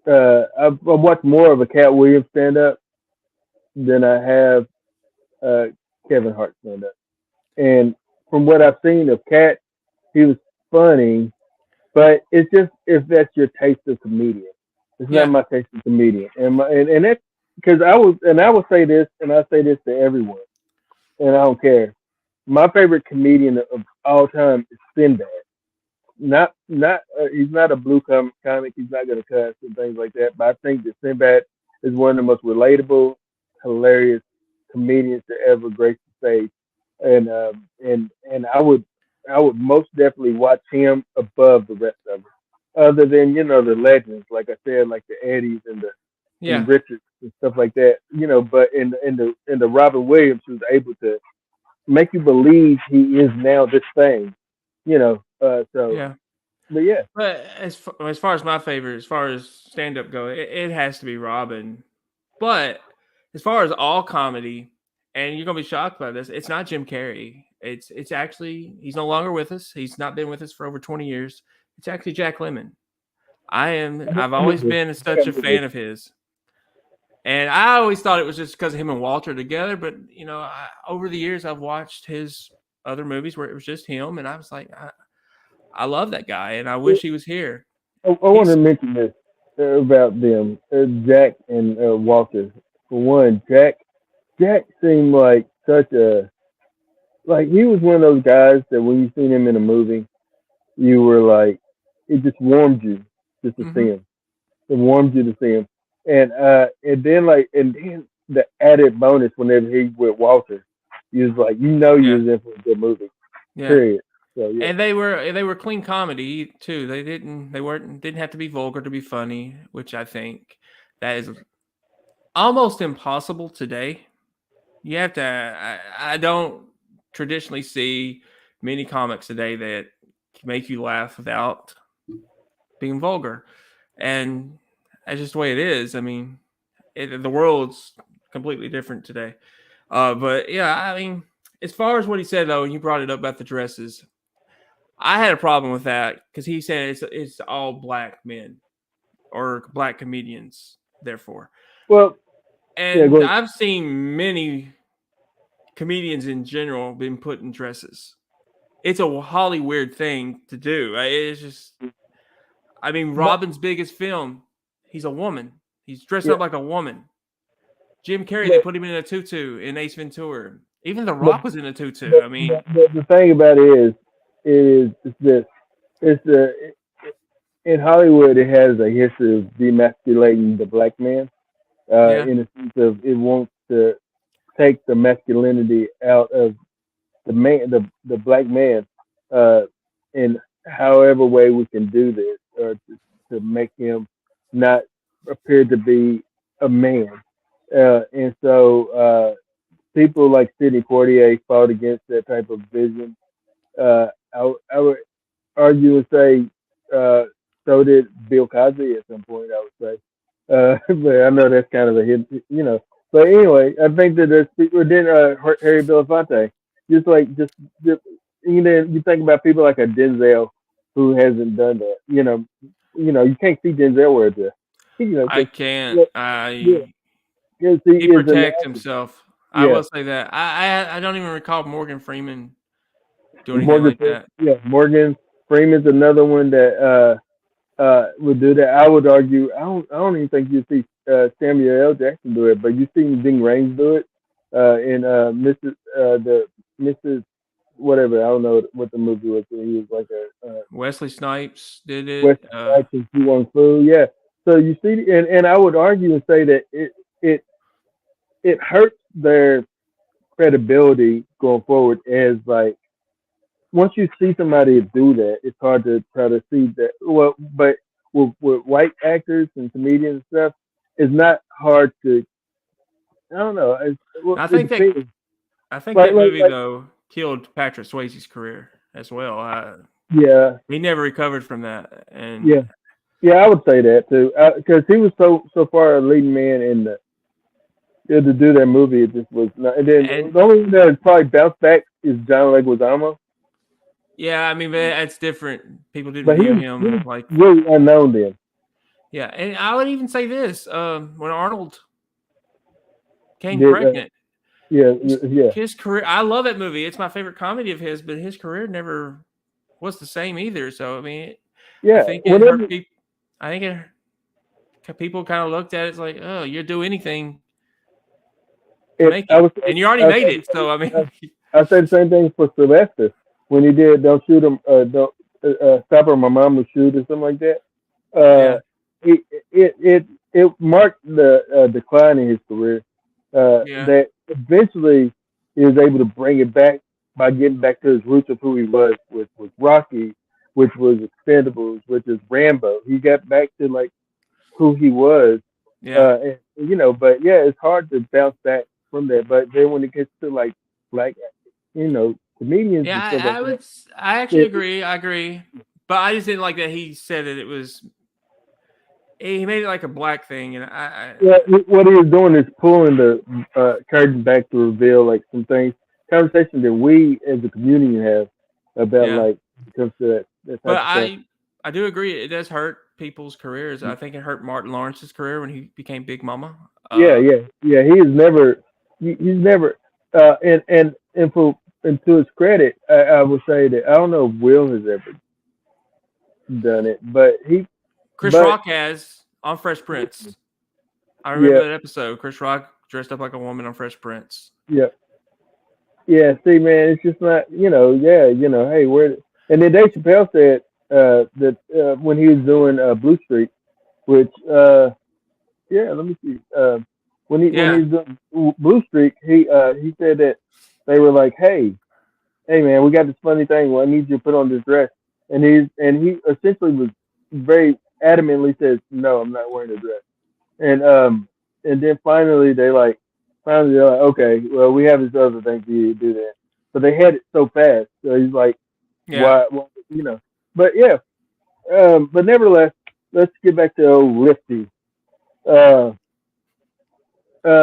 I've watched more of a Cat Williams stand up than I have uh, Kevin Hart stand up. And from what I've seen of Cat, he was funny, but it's just if that's your taste of comedian. It's not yeah, my taste of comedian, and that's because I will say this, and I say this to everyone, and I don't care. My favorite comedian of all time is Sinbad. Not he's not a comic. He's not gonna cuss and things like that. But I think that Sinbad is one of the most relatable, hilarious comedians to ever grace the stage, and I would most definitely watch him above the rest of them. Other than the legends, like I said, like the Eddies and yeah, Richards and stuff like that. But in the Robin Williams, who's able to make you believe he is now this thing. So yeah. but yeah, But as far as my favorite, as far as stand up go, it has to be Robin. But as far as all comedy, and you're gonna be shocked by this, it's not Jim Carrey. It's actually he's no longer with us. He's not been with us for over 20 years. It's actually Jack Lemmon. I've I always mean, been such a fan of his. And I always thought it was just because of him and Walter together, but over the years I've watched his other movies where it was just him, and I was like, I love that guy, and I wish he was here. I want to He's mention this about them, Jack and Walter. For one, Jack seemed like such a like he was one of those guys that when you seen him in a movie, you were like, it just warmed you just to see hmm him. It warmed you to see him, and then the added bonus whenever he with Walter, he was like, you yeah, was in for a good movie. yeah, Period. So yeah. and they were clean comedy too. They didn't have to be vulgar to be funny, which I think that is almost impossible today. You have to. I don't traditionally see many comics today that can make you laugh without being vulgar, and that's just the way it is. I mean, the world's completely different today. But yeah, I mean, as far as what he said though, and you brought it up about the dresses, I had a problem with that because he said it's all black men or black comedians, therefore. Well, yeah, go And ahead. I've seen many comedians in general been put in dresses. It's a Hollywood thing to do. It's just, I mean, But Robin's biggest film, he's a woman. He's dressed yeah, up like a woman. Jim Carrey, they but put him in a tutu in Ace Ventura. Even The but Rock was in a tutu. but, I mean, the thing about it is it's this. It's the in Hollywood it has a history of demasculating the black man. yeah, In a sense of it wants to take the masculinity out of the man, the black man, uh, in however way we can do this, or to make him not appear to be a man. And so people like Sidney Poitier fought against that type of vision. I would argue and say so did Bill Cosby at some point. I would say, but I know that's kind of a hit, you know. But anyway, I think that there's people. Then Harry Belafonte, just you know, you think about people like a Denzel who hasn't done that. You can't see Denzel wear this. You know, I because can't. yeah, yeah, because he He is an protects himself. I yeah. will say that. I don't even recall Morgan Freeman do anything Morgan, like that. yeah, Morgan Freeman's another one that would do that. I would argue. I don't even think you see Samuel L. Jackson do it, but you see Ving Rhames do it in the Mrs. whatever. I don't know what the movie was. He was like a Wesley Snipes did it. West Side and Fu Wong Fu. Yeah. So you see, and I would argue and say that it it hurts their credibility going forward as like once you see somebody do that, it's hard to try to see that. Well, but with white actors and comedians and stuff, it's not hard to. I don't know. Well, I it think that depends. I think Like, that like, movie like, though killed Patrick Swayze's career as well. yeah, He never recovered from that, and yeah, yeah. I would say that too, because he was so far a leading man in the to do that movie. It just was not. And then and the only one that would probably bounce back is John Leguizamo, yeah, I mean that's different. People didn't but view he him was like really unknown then. yeah, and I would even say this: when Arnold came Did pregnant, yeah, his, yeah, his career. I love that movie. It's my favorite comedy of his, but his career never was the same either. So I mean, I yeah. think it hurt Whenever people. I think people kind of looked at it as like, oh, you'll do anything to if make I it, was and you already I made said it. So I mean, I said the same thing for Sylvester when he did "Don't Shoot Him," "Don't Stop or My Mom Will Shoot" or something like that. yeah, It it marked the decline in his career. yeah, That eventually he was able to bring it back by getting back to his roots of who he was, which was Rocky, which was Expendables, which is Rambo. He got back to like who he was, yeah, but yeah, it's hard to bounce back from that. But then when it gets to like comedians and yeah. stuff like that, I actually it, agree. I agree, but I just didn't like that he said that it was. He made it like a black thing, and yeah, what he was doing is pulling the curtain back to reveal like some things, conversation that we as a community have about yeah. like when it comes to that But type of stuff. I do agree it does hurt people's careers. I think it hurt Martin Lawrence's career when he became Big Mama. Yeah, yeah, yeah. He's never, and for and to his credit, I would say that I don't know if Will has ever done it, Chris but Rock has on Fresh Prince. I remember yeah, that episode. Chris Rock dressed up like a woman on Fresh Prince. yeah, yeah. See, man, it's just not, yeah, hey, where? And then Dave Chappelle said that when he was doing Blue Street, which yeah, let me see, when Yeah, he was doing Blue Streak, he said that they were like, hey man, we got this funny thing. Well, I need you to put on this dress, and he essentially was very adamantly says, no, I'm not wearing a dress, and and then finally they're like, okay, well we have this other thing for you to do that, but they had it so fast, so he's like, Yeah. why you know? But yeah, but nevertheless, let's get back to old Lifty. Uh,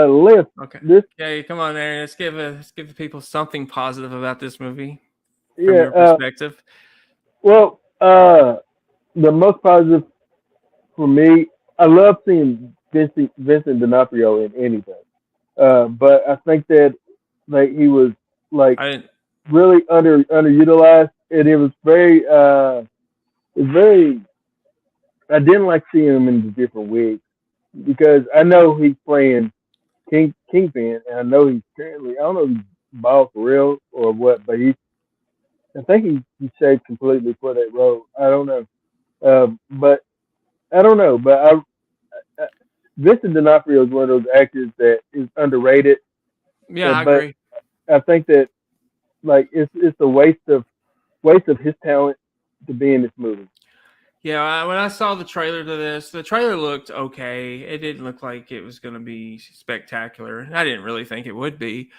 Lift. Okay. This, Okay, come on, Aaron. Let's give the people something positive about this movie from yeah. your perspective. Well, the most positive for me, I love seeing Vincent D'Onofrio in anything. But I think that like he was like I didn't. really underutilized, and it was very. I didn't like seeing him in the different wigs because I know he's playing Kingpin, and I know he's currently. I don't know if he's bald for real or what, but I think he shaved completely for that role. I don't know, but I don't know, but I Vincent D'Onofrio is one of those actors that is underrated, Yeah, I but agree. I think that like it's a waste of his talent to be in this movie. Yeah, when I saw the trailer to this, the trailer looked okay. It didn't look like it was going to be spectacular. I didn't really think it would be.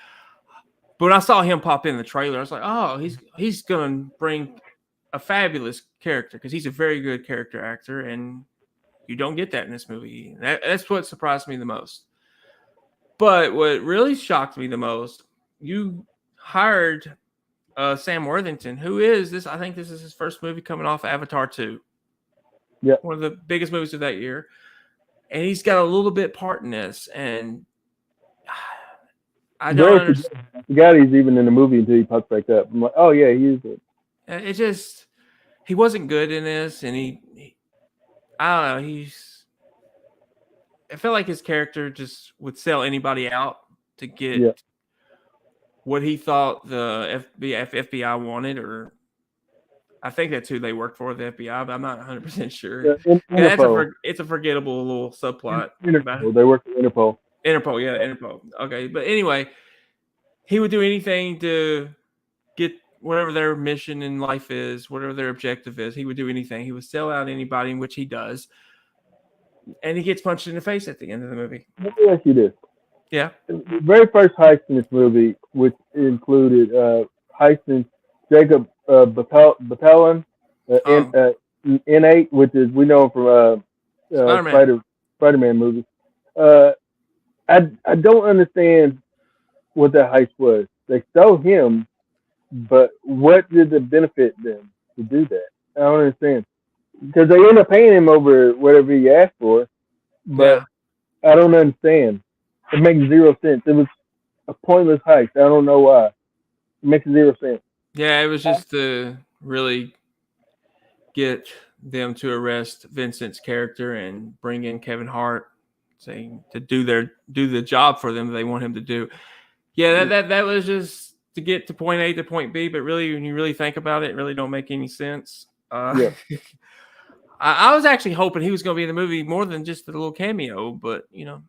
But when I saw him pop in the trailer, I was like, "Oh, he's going to bring a fabulous character because he's a very good character actor, and you don't get that in this movie." That's what surprised me the most. But what really shocked me the most, you hired Sam Worthington, who is this? I think this is his first movie coming off Avatar 2, Yeah, one of the biggest movies of that year. And he's got a little bit part in this. And I don't very understand. forgot he's even in the movie until he pops back up. I'm like, oh yeah, he is it. It just, he wasn't good in this. And I don't know, I felt like his character just would sell anybody out to Yeah, get what he thought the FBI wanted, or I think that's who they work for, the FBI, but I'm not 100% sure. yeah. That's it's a forgettable little subplot about Interpol. They work for Interpol. Interpol. Yeah, Interpol. Okay, but anyway, he would do anything to get whatever their mission in life is, whatever their objective is. He would do anything. He would sell out anybody, in which he does, and he gets punched in the face at the end of the movie. Let me ask you this: Yeah. the very first heist in this movie, which included heisting Jacob Batalon, Um, N8, which is we know him from Spider-Man. Spider-Man movies. Uh, I don't understand what that heist was. They stole him, but what did it benefit them to do that? I don't understand because they end up paying him over whatever he asked for, but Yeah. I don't understand. It makes zero sense. It was a pointless heist. I don't know why. It makes zero sense. Yeah, it was just to really get them to arrest Vincent's character and bring in Kevin Hart, saying to do the job for them that they want him to do. Yeah, that was just to get to point A to point B, but really, when you really think about it, it really don't make any sense. Yeah. I was actually hoping he was going to be in the movie more than just a little cameo, but I'm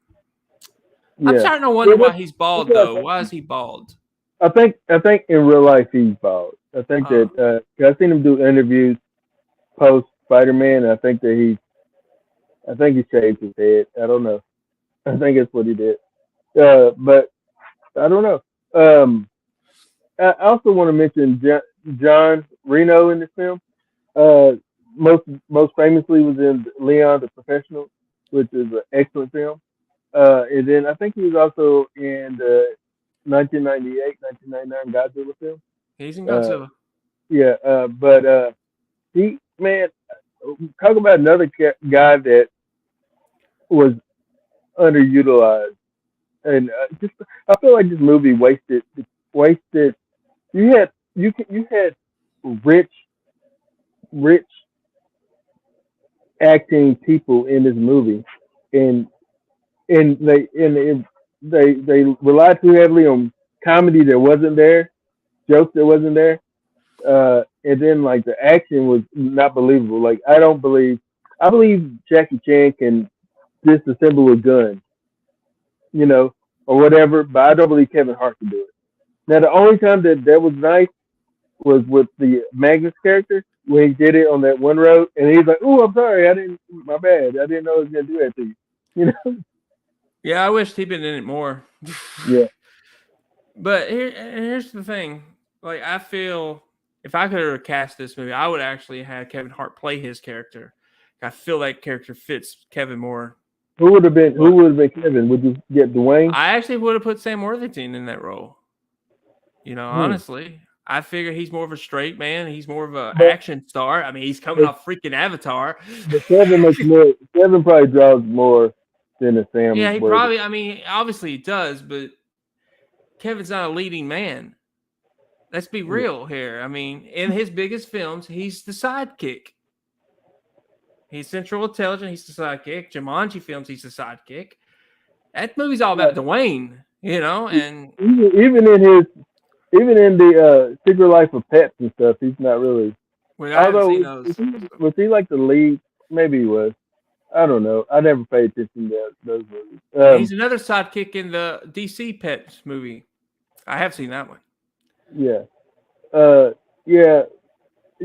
Yeah. starting to wonder Yeah, why he's bald though. Why is he bald? I think in real life he's bald. I think that 'cause I've seen him do interviews post Spider Man. I think he shaved his head. I don't know. I think that's what he did. But I don't know. I also want to mention John Reno in this film. Uh, most famously was in Leon the Professional, which is an excellent film. And then I think he was also in the 1998, 1999 Godzilla film. He's in Uh, Godzilla. yeah, but he, man, talk about another guy that was underutilized, and just I feel like this movie wasted. You had rich rich acting people in this movie, and they relied too heavily on comedy that wasn't there, jokes that wasn't there, and then like the action was not believable. Like I believe Jackie Chan can disassemble a gun, you know, or whatever, but I don't believe Kevin Hart can do it. Now the only time that was nice was with the Magnus character when he did it on that one road, and he's like, "Oh, I'm sorry, I didn't, my bad, I didn't know I was gonna do that to you," you know. Yeah, I wished he'd been in it more. Yeah. But here's the thing. Like, I feel if I could have cast this movie, I would actually have Kevin Hart play his character. I feel that character fits Kevin more. Who would have been? Who But would have been Kevin? Would you get Dwayne? I actually would have put Sam Worthington in that role. Hmm. Honestly, I figure he's more of a straight man. He's more of an But, action star. I mean, he's coming but off freaking Avatar. but Kevin makes more. Kevin probably draws more than a Yeah, Sam he Worthington. probably. I mean, obviously he does, but Kevin's not a leading man. Let's be Yeah. real here. I mean, in his biggest films, he's the sidekick. He's Central Intelligence. He's the sidekick. Jumanji films. He's the sidekick. That movie's all about Dwayne, and Even in the Secret Life of Pets and stuff, he's not really. when I haven't Although seen those. was he like the lead? Maybe he was. I don't know. I never paid attention to those movies. He's another sidekick in the DC Pets movie. I have seen that one. Yeah. Yeah.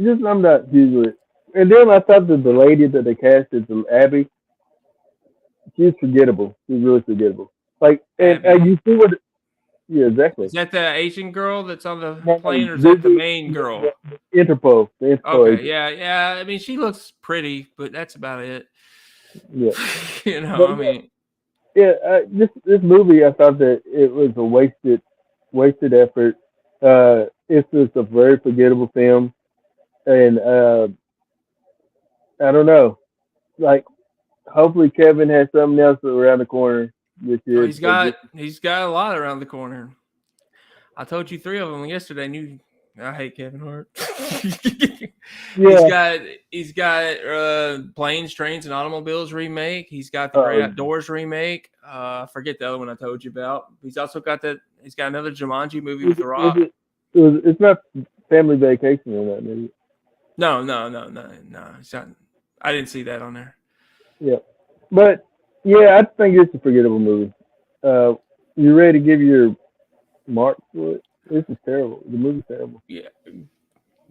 Just I'm not huge with it. And then I thought that the lady that they cast as Abby, she's forgettable. She's really forgettable. Like, and Abby. you see what? Yeah, exactly. Is that the Asian girl that's on the No, plane, or is that the main girl? Interpol. The Interpol Okay, agent. yeah. I mean, she looks pretty, but that's about it. Yeah. I mean, yeah. This movie, I thought that it was a wasted effort. It's just a very forgettable film, and I don't know. Like, hopefully Kevin has something else around the corner this year. he's got a lot around the corner. I told you 3 of them yesterday. And I hate Kevin Hart. Yeah. He's got Planes, Trains, and Automobiles remake. He's got the Great Outdoors remake. Forget the other one I told you about. He's also got that. He's got another Jumanji movie with The Rock. It's not Family Vacation or that, maybe. No. It's not. I didn't see that on there. Yeah, but yeah, I think it's a forgettable movie. You ready to give your mark for it? This is terrible. The movie's terrible. Yeah,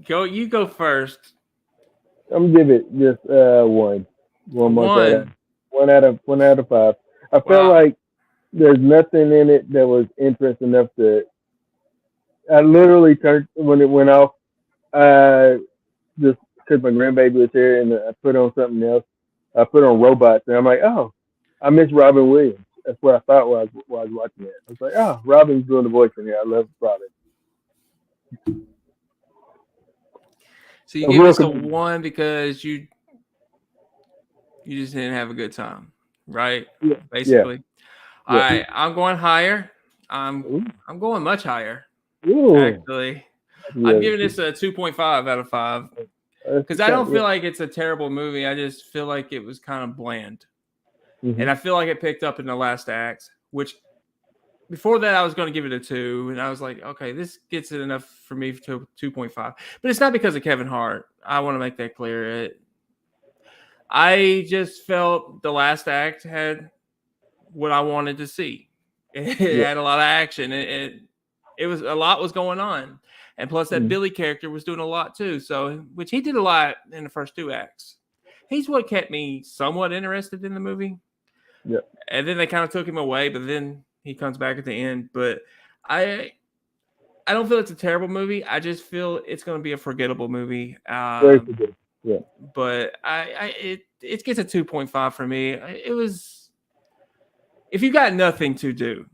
you go first. I'm gonna give it just one. One mark. One out of 5. I felt like there's nothing in it that was interesting enough to. I literally turned when it went off. Just because my grandbaby was here, and I put on something else. I put on Robots, and I'm like, oh, I miss Robin Williams. That's what I thought while I was watching it. I was like, oh, Robin's doing the voice in here. I love Robin. So you gave us a 1 because you just didn't have a good time, right? Yeah. Basically. Yeah. All right, I'm going higher. I'm going much higher. Ooh. Actually, I'm giving this a 2.5 out of 5 because I don't feel like it's a terrible movie. I just feel like it was kind of bland, and I feel like it picked up in the last act. Which before that, I was going to give it a 2, and I was like, okay, this gets it enough for me to 2.5. But it's not because of Kevin Hart. I want to make that clear. I just felt the last act had what I wanted to see. It had a lot of action. It was a lot was going on, and plus that Billy character was doing a lot too. So, which he did a lot in the first 2 acts. He's what kept me somewhat interested in the movie. Yeah, and then they kind of took him away, but then he comes back at the end. But I don't feel it's a terrible movie. I just feel it's going to be a forgettable movie. Very forgettable. Yeah, but it gets a 2.5 for me. It was if you got nothing to do.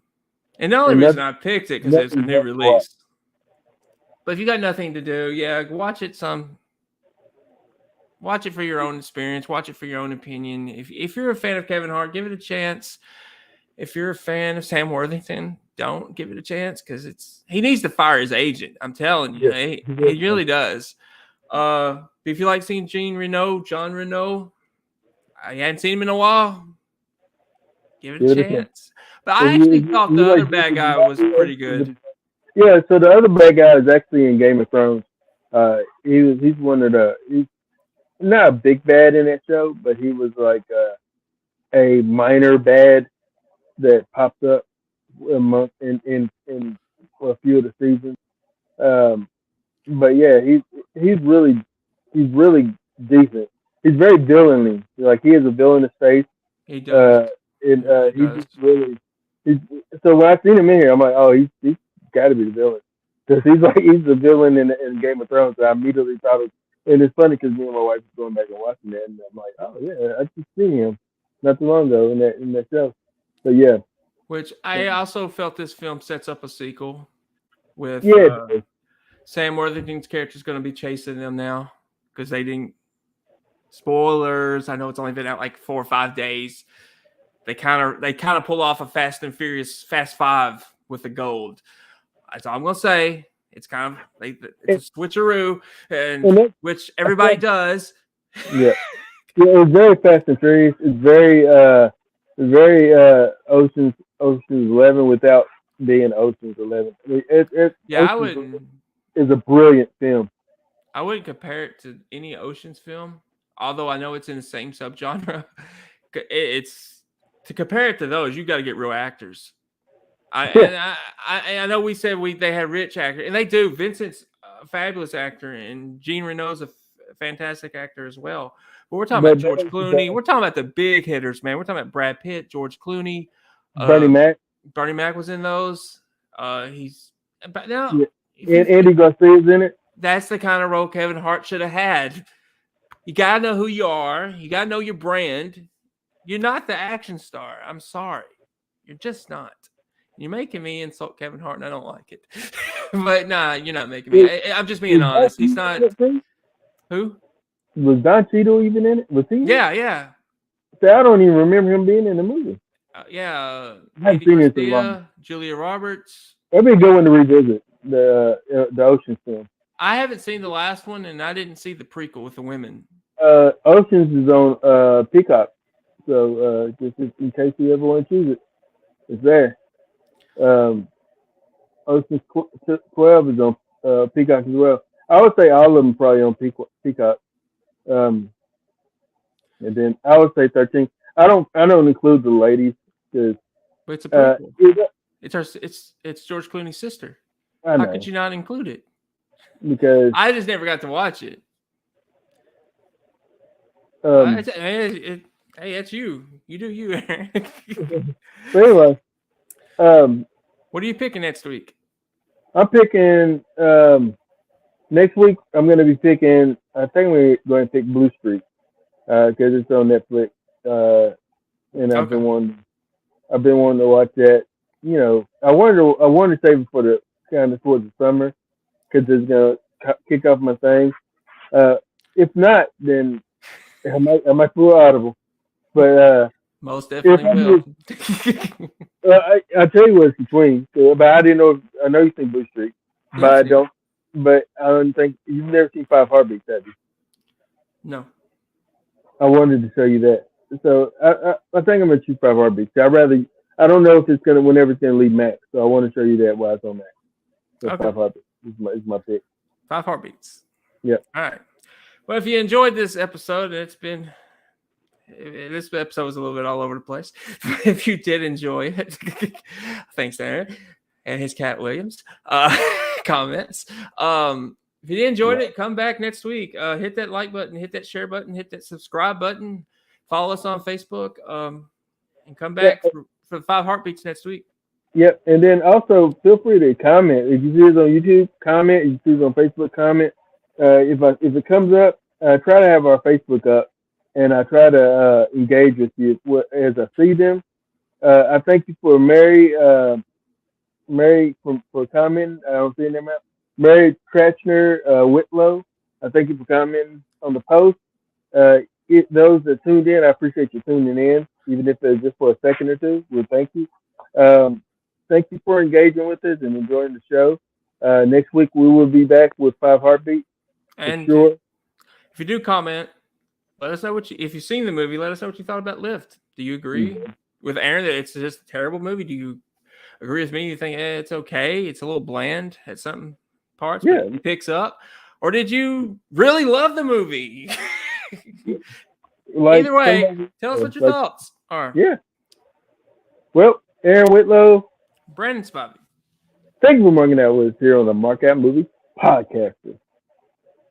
And the only reason I picked it because it's a new release. But if you got nothing to do, yeah, watch it Watch it for your own experience. Watch it for your own opinion. If you're a fan of Kevin Hart, give it a chance. If you're a fan of Sam Worthington, don't give it a chance because he needs to fire his agent. I'm telling you, he really does. If you like seeing Jean Reno, I hadn't seen him in a while. Give it a chance. But I actually thought the other bad guy was pretty good. Yeah, so the other bad guy is actually in Game of Thrones. He's one of he's not a big bad in that show, but he was like a minor bad that popped up in a few of the seasons. But yeah, he's really decent. He's very villainly. Like he has a villainous face. He does. and It he does. just really. He's, so when I seen him in here, I'm like, oh, he's got to be the villain because he's the villain in Game of Thrones. So I immediately thought of, and it's funny because me and my wife was going back and watching that, and I'm like, oh yeah, I just seen him not too long ago in that show. So yeah, Which I also felt this film sets up a sequel with yeah, Sam Worthington's character is going to be chasing them now because they didn't. Spoilers. I know it's only been out like 4 or 5 days. They kind of pull off a Fast and Furious Fast 5 with the gold. That's all I'm gonna say. It's kind of it's a switcheroo, and which everybody does. Yeah, yeah, it's very Fast and Furious. It's very Ocean's 11 without being Ocean's 11. I mean, Yeah, Ocean's is a brilliant film. I wouldn't compare it to any Ocean's film, although I know it's in the same subgenre. It's to compare it to those, you got to get real actors. I know we said they had rich actors, and they do. Vincent's a fabulous actor, and Jean Reno's a fantastic actor as well. But we're talking about George Clooney. We're talking about the big hitters, man. We're talking about Brad Pitt, George Clooney, Bernie Mac. Bernie Mac was in those. He's but now and Andy Garcia's in it. That's the kind of role Kevin Hart should have had. You gotta know who you are. You gotta know your brand. You're not the action star. I'm sorry, you're just not. You're making me insult Kevin Hart, and I don't like it. But nah, you're not making me. I'm just being honest. He's not. Who? Was Don Cheadle even in it? Was he? Yeah. So I don't even remember him being in the movie. Yeah. I've seen it so long. Julia Roberts. That'd be a good one to revisit the Ocean's film. I haven't seen the last one, and I didn't see the prequel with the women. Ocean's is on Peacock, so just in case you ever want to choose it, it's there. Ocean's 12 is on Peacock as well. I would say all of them probably on Peacock. And then I would say 13. I don't include the ladies because it's a prequel. It's George Clooney's sister. How could you not include it? Because I just never got to watch it. Hey, that's you. You do you. So anyway, what are you picking next week? I'm picking next week. I'm going to be picking. I think we're going to pick Blue Streak because it's on Netflix, and I've been wanting to watch that. You know, I wanted to save it for the kind of towards the summer because it's going to kick off my thing. If not, then I might pull Audible. But most definitely will. I tell you what it's between. So, but I didn't know. I know you think Blue Streak, but I don't. But I don't think you've never seen Five Heartbeats, have you? No. I wanted to show you that. So I think I'm gonna choose Five Heartbeats. I don't know if it's gonna whenever it's gonna leave Max. So I want to show you that while it's on Max. So okay. Five Heartbeats is my pick. Five Heartbeats. Yeah. All right. Well, if you enjoyed this episode, this episode was a little bit all over the place. If you did enjoy it, thanks, Aaron and his cat Williams. Comments. If you enjoyed it, come back next week. Hit that like button, hit that share button, hit that subscribe button. Follow us on Facebook, and come back for the Five Heartbeats next week. Yep, and then also feel free to comment. If you see us on YouTube, comment. If you see us on Facebook, comment. If it comes up, try to have our Facebook up, and I try to engage with you as I see them. I thank you for Mary for commenting. I don't see them out. Mary Kratchner Whitlow, I thank you for commenting on the post. Those that tuned in, I appreciate you tuning in, even if it's just for a second or two. Well, thank you. Thank you for engaging with us and enjoying the show. Next week we will be back with Five Heartbeats. And sure. If you do comment, let us know if you've seen the movie. Let us know what you thought about Lift. Do you agree with Aaron that it's just a terrible movie? Do you agree with me? You think it's okay? It's a little bland at some parts, but it picks up. Or did you really love the movie? Either way, tell us what your thoughts are. Yeah. Well, Aaron Whitlow, Brandon Spivey. Thank you for marking out with us here on the Mark Out Movie Podcast.